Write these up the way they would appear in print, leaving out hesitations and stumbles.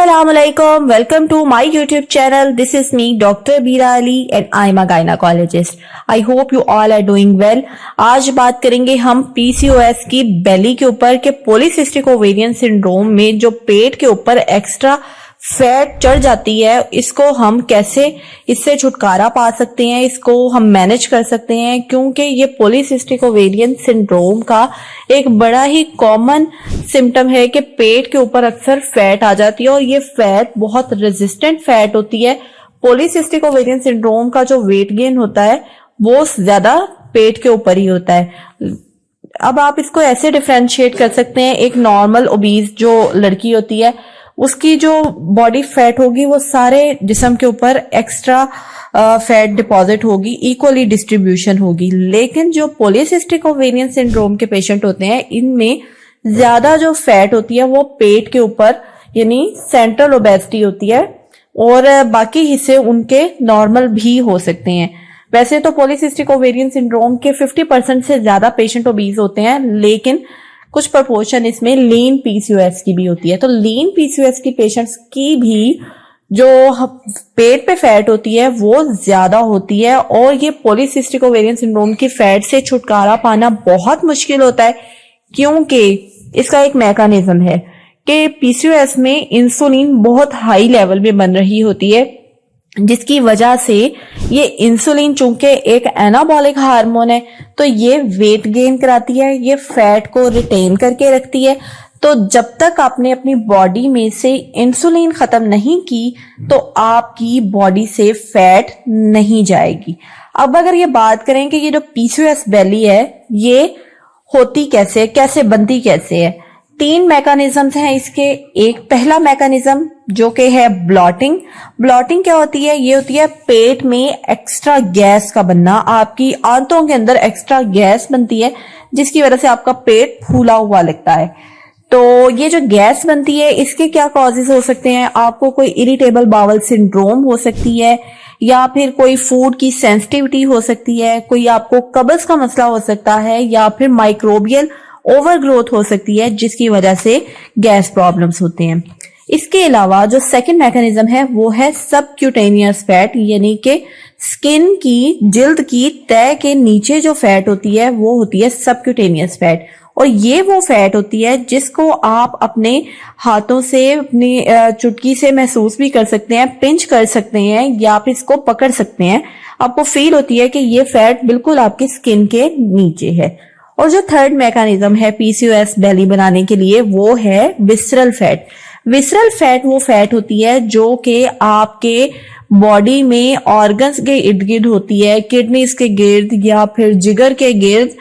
Assalamualaikum. Welcome to my YouTube channel. This is me, Dr. Bira Ali, and I'm a gynecologist. I hope you all are doing well. आज बात करेंगे हम PCOS की बेली के ऊपर कि पॉलीसिस्टिक ओवेरियन सिंड्रोम में जो पेट के ऊपर एक्स्ट्रा फैट चढ़ जाती है, इसको हम कैसे इससे छुटकारा पा सकते हैं, इसको हम मैनेज कर सकते हैं, क्योंकि ये पॉलीसिस्टिक ओवेरियन सिंड्रोम का एक बड़ा ही कॉमन सिम्टम है कि पेट के ऊपर अक्सर फैट आ जाती है और ये फैट बहुत रेजिस्टेंट फैट होती है। पॉलीसिस्टिक ओवेरियन सिंड्रोम का जो वेट गेन होता है वो ज्यादा पेट के ऊपर ही होता है। अब आप इसको ऐसे डिफरेंशिएट कर सकते हैं, एक नॉर्मल ओबीज जो लड़की होती है उसकी जो बॉडी फैट होगी वो सारे जिस्म के ऊपर एक्स्ट्रा फैट डिपॉजिट होगी, इक्वली डिस्ट्रीब्यूशन होगी। लेकिन जो पॉलीसिस्टिक ओवेरियन सिंड्रोम के पेशेंट होते हैं इनमें ज्यादा जो फैट होती है वो पेट के ऊपर यानी सेंट्रल ओबेसिटी होती है और बाकी हिस्से उनके नॉर्मल भी हो सकते हैं। वैसे तो पॉलीसिस्टिक ओवेरियन सिंड्रोम के 50% से ज्यादा पेशेंट ओबीज होते हैं, लेकिन कुछ प्रपोर्शन इसमें लीन पीसीओएस की भी होती है। तो लीन पीसीओएस की पेशेंट्स की भी जो पेट पे फैट होती है वो ज्यादा होती है और ये पॉलीसिस्टिक ओवेरियन सिंड्रोम की फैट से छुटकारा पाना बहुत मुश्किल होता है, क्योंकि इसका एक मैकेनिज्म है कि पीसीओएस में इंसुलिन बहुत हाई लेवल में बन रही होती है, जिसकी वजह से ये इंसुलिन चूंकि एक एनाबॉलिक हार्मोन है तो ये वेट गेन कराती है, ये फैट को रिटेन करके रखती है। तो जब तक आपने अपनी बॉडी में से इंसुलिन खत्म नहीं की तो आपकी बॉडी से फैट नहीं जाएगी। अब अगर ये बात करें कि ये जो पीसीओएस बेली है ये होती कैसे, कैसे बनती कैसे है, 3 मैकेनिज्म्स हैं इसके। एक पहला मैकेनिज्म जो कि है ब्लॉटिंग। ब्लॉटिंग क्या होती है? ये होती है पेट में एक्स्ट्रा गैस का बनना, आपकी आंतों के अंदर एक्स्ट्रा गैस बनती है जिसकी वजह से आपका पेट फूला हुआ लगता है। तो ये जो गैस बनती है इसके क्या कॉजेज हो सकते हैं? आपको कोई इरिटेबल बाउल सिंड्रोम हो सकती है, या फिर कोई फूड की सेंसिटिविटी हो सकती है, कोई आपको कब्ज का मसला हो सकता है, या फिर माइक्रोबियल ओवरग्रोथ हो सकती है जिसकी वजह से गैस प्रॉब्लम्स होते हैं। इसके अलावा जो सेकंड मैकेनिज्म है वो है सबक्यूटेनियस फैट, यानी कि स्किन की, जिल्द की तह के नीचे जो फैट होती है वो होती है सबक्यूटेनियस फैट। और ये वो फैट होती है जिसको आप अपने हाथों से, अपनी चुटकी से महसूस भी कर सकते हैं, पिंच कर सकते हैं या फिर इसको पकड़ सकते हैं। आपको फील होती है कि ये फैट बिल्कुल आपकी स्किन के नीचे है। और जो थर्ड मैकेनिज्म है पीसीओएस बेली बनाने के लिए वो है विसरल फैट। विसरल फैट वो फैट होती है जो कि आपके बॉडी में ऑर्गन्स के इर्द गिर्द होती है, किडनीज के गिर्द या फिर जिगर के गिर्द।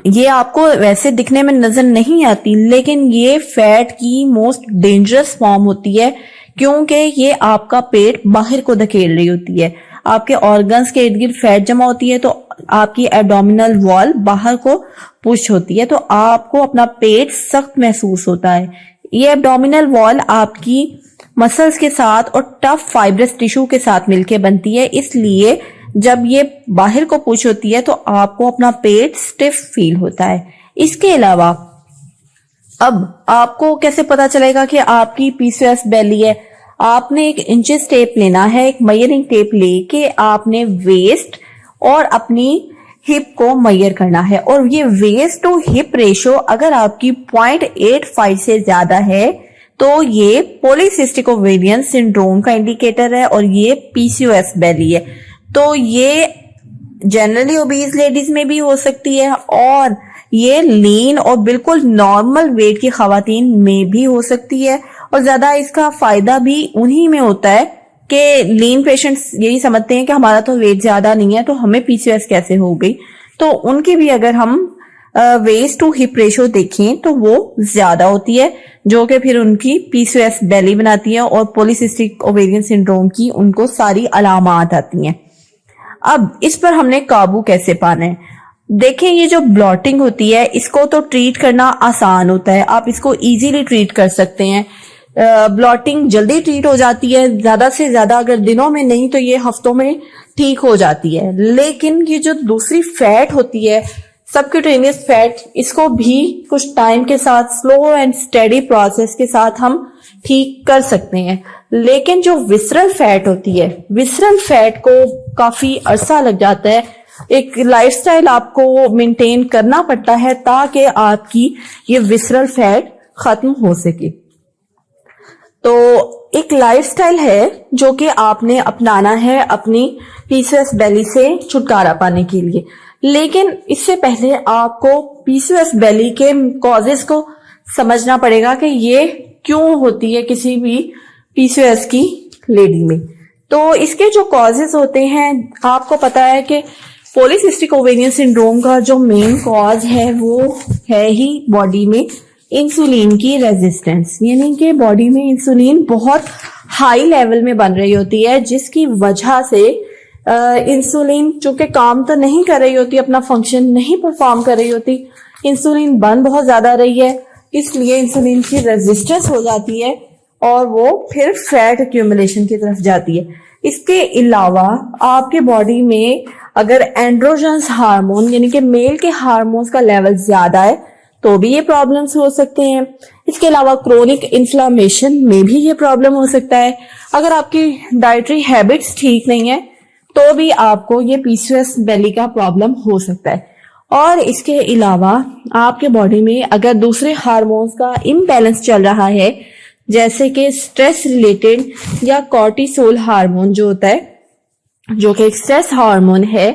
ये आपको वैसे दिखने में नजर नहीं आती, लेकिन ये फैट की मोस्ट डेंजरस फॉर्म होती है, क्योंकि ये आपका पेट बाहर को धकेल रही होती है। आपके ऑर्गन्स के इर्द गिर्द फैट जमा होती है तो आपकी एब्डोमिनल वॉल बाहर को पुश होती है, तो आपको अपना पेट सख्त महसूस होता है। ये एब्डोमिनल वॉल आपकी मसल्स के साथ और टफ फाइब्रस टिश्यू के साथ मिलकर बनती है, इसलिए जब ये बाहर को पुश होती है तो आपको अपना पेट स्टिफ फील होता है। इसके अलावा अब आपको कैसे पता चलेगा कि आपकी पीसीओएस बेली है? आपने एक इंचेस टेप लेना है, एक मेजरिंग टेप लेके आपने वेस्ट और अपनी हिप को मेजर करना है। और ये वेस्ट टू हिप रेशो अगर आपकी 0.85 से ज्यादा है तो ये पॉलीसिस्टिक ओवेरियन सिंड्रोम का इंडिकेटर है और ये पीसीओएस बेली है। तो ये जनरली ओबीज लेडीज में भी हो सकती है और ये लीन और बिल्कुल नॉर्मल वेट की खवातीन में भी हो सकती है। और ज्यादा इसका फायदा भी उन्हीं में होता है कि लीन पेशेंट्स यही समझते हैं कि हमारा तो वेट ज्यादा नहीं है तो हमें पीसीओएस कैसे हो गई। तो उनकी भी अगर हम वेस्ट टू हिप रेशो देखें तो वो ज्यादा होती है, जो कि फिर उनकी पीसीओएस बेली बनाती है और पॉलीसिस्टिक ओवेरियन सिंड्रोम की उनको सारी अलामात आती हैं। अब इस पर हमने काबू कैसे पाना है? देखें, ये जो ब्लॉटिंग होती है इसको तो ट्रीट करना आसान होता है, आप इसको इजीली ट्रीट कर सकते हैं। ब्लॉटिंग जल्दी ट्रीट हो जाती है, ज्यादा से ज्यादा अगर दिनों में नहीं तो ये हफ्तों में ठीक हो जाती है। लेकिन ये जो दूसरी फैट होती है सबक्यूटेनियस फैट, इसको भी कुछ टाइम के साथ स्लो एंड स्टेडी प्रोसेस के साथ हम ठीक कर सकते हैं। लेकिन जो विसरल फैट होती है, विसरल फैट को काफी अरसा लग जाता है। एक लाइफस्टाइल आपको मेंटेन करना पड़ता है ताकि आपकी ये विसरल फैट खत्म हो सके। तो एक लाइफस्टाइल है जो कि आपने अपनाना है अपनी पीसीओएस बेली से छुटकारा पाने के लिए। लेकिन इससे पहले आपको पीसीओएस बेली के कॉजेस को समझना पड़ेगा कि ये क्यों होती है किसी भी पीसीओएस की लेडी में। तो इसके जो कॉजेस होते हैं, आपको पता है कि पॉलीसिस्टिक ओवेरियन सिंड्रोम का जो मेन कॉज है वो है ही बॉडी में इंसुलिन की रेजिस्टेंस, यानी कि बॉडी में इंसुलिन बहुत हाई लेवल में बन रही होती है, जिसकी वजह से इंसुलिन चूंकि काम तो नहीं कर रही होती, अपना फंक्शन नहीं परफॉर्म कर रही होती, इंसुलिन बन बहुत ज्यादा रही है, इसलिए इंसुलिन की रेजिस्टेंस हो जाती है और वो फिर फैट एक्यूमुलेशन की तरफ जाती है। इसके अलावा आपके बॉडी में अगर एंड्रोजन्स हार्मोन यानी कि मेल के हार्मोन्स का लेवल ज्यादा है तो भी ये प्रॉब्लम्स हो सकते हैं। इसके अलावा क्रोनिक इन्फ्लामेशन में भी ये प्रॉब्लम हो सकता है। अगर आपकी डाइटरी हैबिट्स ठीक नहीं है तो भी आपको ये पीसीओएस बेली का प्रॉब्लम हो सकता है। और इसके अलावा आपके बॉडी में अगर दूसरे हार्मोन्स का इम्बैलेंस चल रहा है, जैसे कि स्ट्रेस रिलेटेड या कॉर्टिसोल हार्मोन जो होता है, जो कि एक स्ट्रेस हार्मोन है,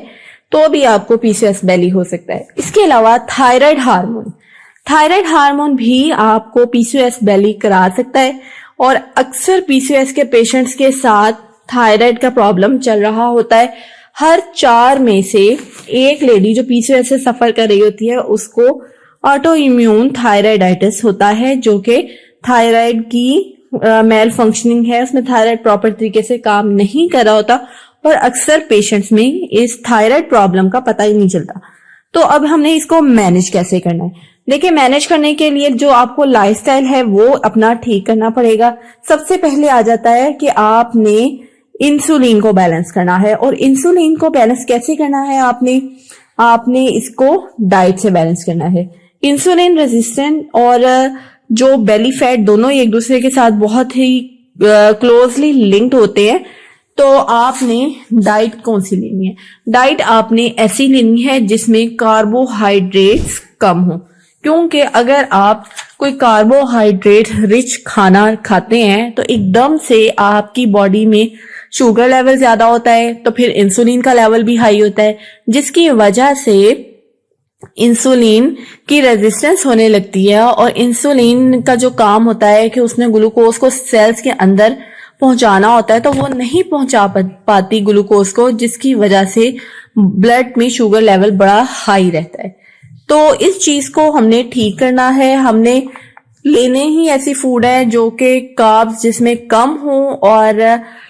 तो भी आपको पीसीओएस बेली हो सकता है। इसके अलावा थायराइड हार्मोन भी आपको पीसीओएस बेली करा सकता है। और अक्सर पीसीओएस के पेशेंट्स के साथ थायराइड का प्रॉब्लम चल रहा होता है। हर 4 में से एक लेडी जो पीसीओएस से सफर कर रही होती है उसको ऑटो इम्यून थायराइडाइटिस होता है, जो कि थायराइड की मेल फंक्शनिंग है, उसमें थायराइड प्रॉपर तरीके से काम नहीं कर रहा होता और अक्सर पेशेंट्स में इस थायराइड प्रॉब्लम का पता ही नहीं चलता। तो अब हमने इसको मैनेज कैसे करना है? देखिए, मैनेज करने के लिए जो आपको लाइफस्टाइल है वो अपना ठीक करना पड़ेगा। सबसे पहले आ जाता है कि आपने इंसुलिन को बैलेंस करना है। और इंसुलिन को बैलेंस कैसे करना है? आपने इसको डाइट से बैलेंस करना है। इंसुलिन रेजिस्टेंट और जो बेली फैट दोनों एक दूसरे के साथ बहुत ही क्लोजली लिंक्ड होते हैं। तो आपने डाइट कौन सी लेनी है? डाइट आपने ऐसी लेनी है जिसमें कार्बोहाइड्रेट्स कम हो, क्योंकि अगर आप कोई कार्बोहाइड्रेट रिच खाना खाते हैं तो एकदम से आपकी बॉडी में शुगर लेवल ज्यादा होता है, तो फिर इंसुलिन का लेवल भी हाई होता है, जिसकी वजह से इंसुलिन की रेजिस्टेंस होने लगती है। और इंसुलिन का जो काम होता है कि उसने ग्लूकोज को सेल्स के अंदर पहुंचाना होता है, तो वो नहीं पहुंचा पाती ग्लूकोज को, जिसकी वजह से ब्लड में शुगर लेवल बड़ा हाई रहता है। तो इस चीज को हमने ठीक करना है। हमने लेने ही ऐसी फूड है जो कि कार्ब्स जिसमें कम हो और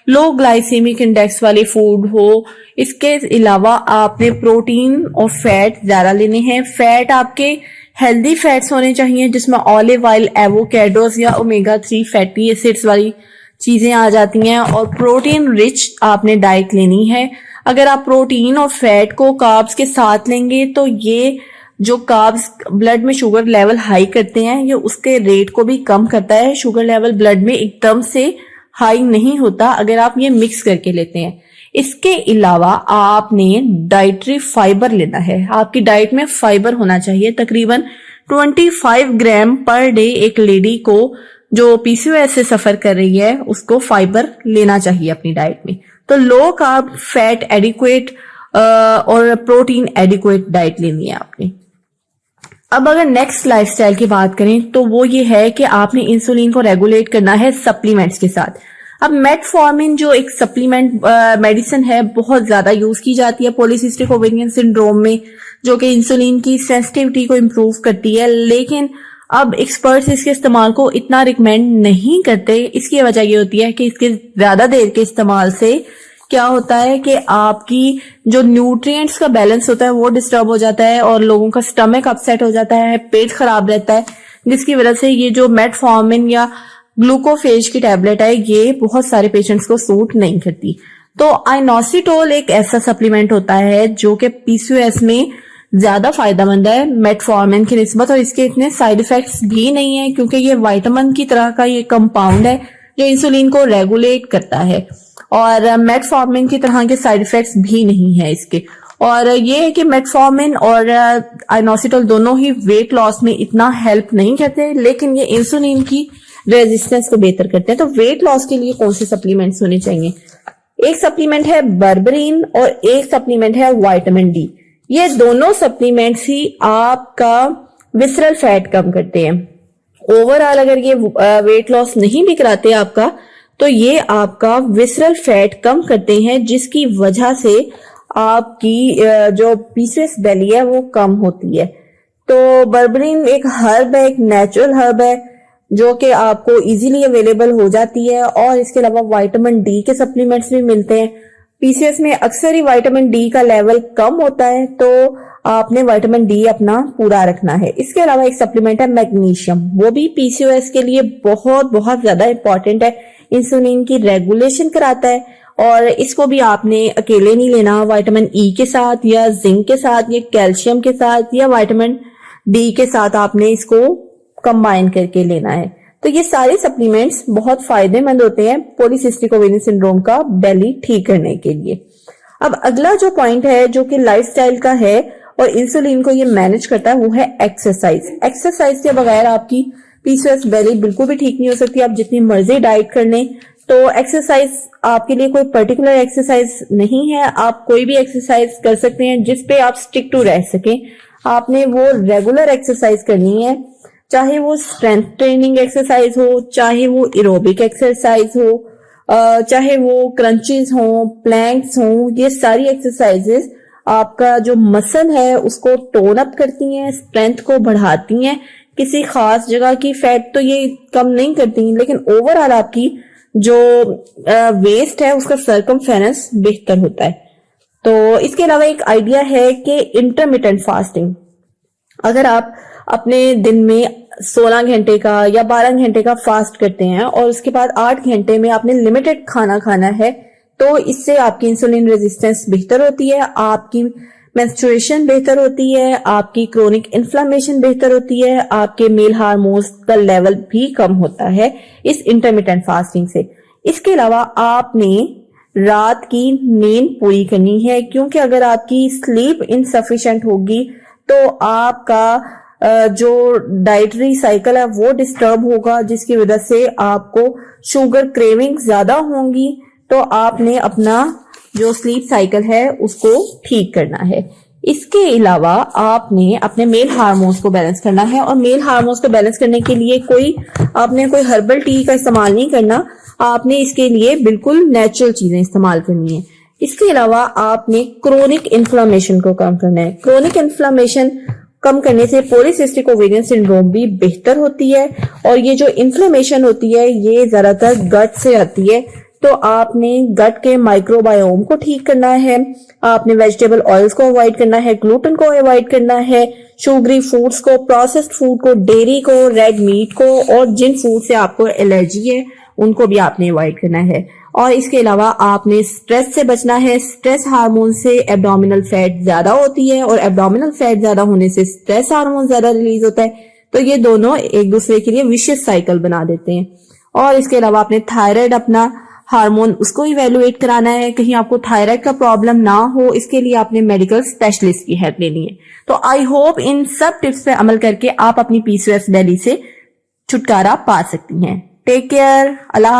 लो ग्लाइसेमिक इंडेक्स वाली फूड हो। इसके अलावा आपने प्रोटीन और फैट ज्यादा लेने हैं। फैट आपके हेल्दी फैट्स होने चाहिए, जिसमें ऑलिव ऑयल, एवोकेडोस या ओमेगा 3 फैटी एसिड्स वाली चीजें आ जाती हैं। और प्रोटीन रिच आपने डाइट लेनी है। अगर आप प्रोटीन और फैट को कार्ब्स के साथ लेंगे तो ये जो कार्ब्स ब्लड में शुगर लेवल हाई करते हैं, ये उसके रेट को भी कम करता है। शुगर लेवल ब्लड में एकदम से हाई नहीं होता अगर आप ये मिक्स करके लेते हैं। इसके अलावा आपने डाइटरी फाइबर लेना है। आपकी डाइट में फाइबर होना चाहिए। तकरीबन 25 ग्राम पर डे एक लेडी को जो पीसीओएस से सफर कर रही है उसको फाइबर लेना चाहिए अपनी डाइट में। तो लो कार्ब, फैट एडिक्वेट और प्रोटीन एडिक्वेट डाइट लेनी है आपने। अब अगर नेक्स्ट लाइफस्टाइल की बात करें तो वो ये है कि आपने इंसुलिन को रेगुलेट करना है सप्लीमेंट्स के साथ। अब मेटफॉर्मिन जो एक सप्लीमेंट मेडिसिन है, बहुत ज्यादा यूज की जाती है पॉलीसिस्टिक ओवेरियन सिंड्रोम में, जो कि इंसुलिन की सेंसिटिविटी को इम्प्रूव करती है। लेकिन अब एक्सपर्ट्स इसके इस्तेमाल को इतना रिकमेंड नहीं करते। इसकी वजह ये होती है कि इसके ज्यादा देर के इस्तेमाल से क्या होता है कि आपकी जो न्यूट्रिएंट्स का बैलेंस होता है वो डिस्टर्ब हो जाता है और लोगों का स्टमक अपसेट हो जाता है, पेट खराब रहता है, जिसकी वजह से ये जो मेटफॉर्मिन या ग्लूकोफेज की टैबलेट है ये बहुत सारे पेशेंट्स को सूट नहीं करती। तो आइनोसिटोल एक ऐसा सप्लीमेंट होता है जो कि पीसीओएस में ज्यादा फायदेमंद है मेटफॉर्मिन की निस्बत, और इसके इतने साइड इफेक्ट्स भी नहीं है क्योंकि ये विटामिन की तरह का ये कंपाउंड है जो इंसुलिन को रेगुलेट करता है, और मेटफॉर्मिन की तरह के साइड इफेक्ट्स भी नहीं है इसके। और ये है कि मेटफॉर्मिन और आइनोसिटोल दोनों ही वेट लॉस में इतना हेल्प नहीं करते, लेकिन ये इंसुलिन की रेजिस्टेंस को बेहतर करते हैं। तो वेट लॉस के लिए कौन से सप्लीमेंट्स होने चाहिए? एक सप्लीमेंट है बर्बरीन और एक सप्लीमेंट है विटामिन डी। ये दोनों सप्लीमेंट्स ही आपका विसरल फैट कम करते हैं। ओवरऑल अगर ये वेट लॉस नहीं भी कराते आपका, तो ये आपका विसरल फैट कम करते हैं, जिसकी वजह से आपकी जो पीसीओएस बेली है वो कम होती है। तो बर्बरीन एक हर्ब है, एक नेचुरल हर्ब है जो कि आपको इजीली अवेलेबल हो जाती है, और इसके अलावा विटामिन डी के सप्लीमेंट्स भी मिलते हैं। पीसीओएस में अक्सर ही विटामिन डी का लेवल कम होता है, तो आपने विटामिन डी अपना पूरा रखना है। इसके अलावा एक सप्लीमेंट है मैग्नीशियम, वो भी पीसीओएस के लिए बहुत बहुत ज्यादा इंपॉर्टेंट है, इंसुलिन की रेगुलेशन कराता है, और इसको भी आपने अकेले नहीं लेना, विटामिन ई के साथ या जिंक के साथ या कैल्शियम के साथ या विटामिन डी के साथ आपने इसको कंबाइन करके लेना है। तो ये सारे सप्लीमेंट्स बहुत फायदेमंद होते हैं पॉलीसिस्टिक ओवेरियन सिंड्रोम का बेली ठीक करने के लिए। अब अगला जो पॉइंट है जो कि लाइफस्टाइल का है और इंसुलिन को ये मैनेज करता है, वो है एक्सरसाइज। एक्सरसाइज के बगैर आपकी पीसीओएस बेली बिल्कुल भी ठीक नहीं हो सकती, आप जितनी मर्जी डाइट कर लें। तो एक्सरसाइज आपके लिए कोई पर्टिकुलर एक्सरसाइज नहीं है, आप कोई भी एक्सरसाइज कर सकते हैं जिस पे आप स्टिक टू रह सकें। आपने वो रेगुलर एक्सरसाइज करनी है, चाहे वो स्ट्रेंथ ट्रेनिंग एक्सरसाइज हो, चाहे वो एरोबिक एक्सरसाइज हो, चाहे वो क्रंचेस हो, प्लैंक्स हो। ये सारी एक्सरसाइजेस आपका जो मसल है उसको टोन अप करती हैं, स्ट्रेंथ को बढ़ाती हैं। किसी खास जगह की फैट तो ये कम नहीं करती, लेकिन ओवरऑल आपकी जो वेस्ट है उसका सरकमफेरेंस बेहतर होता है। तो इसके अलावा एक आइडिया है कि इंटरमिटेंट फास्टिंग, अगर आप अपने दिन में 16 घंटे का या 12 घंटे का फास्ट करते हैं और उसके बाद 8 घंटे में आपने लिमिटेड खाना खाना है, तो इससे आपकी इंसुलिन रेजिस्टेंस बेहतर होती है, आपकी मेंस्ट्रुएशन बेहतर होती है, आपकी क्रोनिक इन्फ्लेमेशन बेहतर होती है, आपके मेल हार्मोन्स का लेवल भी कम होता है इस इंटरमिटेंट फास्टिंग से। इसके अलावा आपने रात की नींद पूरी करनी है, क्योंकि अगर आपकी स्लीप इनसफिशिएंट होगी तो आपका जो डाइटरी साइकिल है वो डिस्टर्ब होगा, जिसकी वजह से आपको शुगर क्रेविंग ज्यादा होंगी। तो आपने अपना जो स्लीप साइकिल है उसको ठीक करना है। इसके अलावा आपने अपने मेल हार्मोन्स को बैलेंस करना है, और मेल हार्मोन्स को बैलेंस करने के लिए आपने कोई हर्बल टी का इस्तेमाल नहीं करना, आपने इसके लिए बिल्कुल नेचुरल चीजें इस्तेमाल करनी है। इसके अलावा आपने क्रोनिक इन्फ्लेमेशन को कम करना है। क्रोनिक इन्फ्लेमेशन कम करने से पॉलीसिस्टिक ओवेरियन सिंड्रोम भी बेहतर होती है, और ये जो इन्फ्लेमेशन होती है ये ज्यादातर गट से आती है। तो आपने गट के माइक्रोबायोम को ठीक करना है, आपने वेजिटेबल ऑयल्स को अवॉइड करना है, ग्लूटेन को अवॉइड करना है, शुगरी फूड्स को, प्रोसेस्ड फूड को, डेयरी को, रेड मीट को, और जिन फूड से आपको एलर्जी है उनको भी आपने अवॉइड करना है। और इसके अलावा आपने स्ट्रेस से बचना है। स्ट्रेस हार्मोन से एब्डोमिनल फैट ज्यादा होती है, और एब्डोमिनल फैट ज्यादा होने से स्ट्रेस हार्मोन ज्यादा रिलीज होता है। तो ये दोनों एक दूसरे के लिए विशियस साइकिल बना देते हैं। और इसके अलावा आपने थायराइड अपना हार्मोन उसको इवेलुएट कराना है, कहीं आपको थायराइड का प्रॉब्लम ना हो, इसके लिए आपने मेडिकल स्पेशलिस्ट की हेल्प लेनी है। तो आई होप इन सब टिप्स पे अमल करके आप अपनी पीसीओएस बेली से छुटकारा पा सकती हैं। Take care. अल्लाह।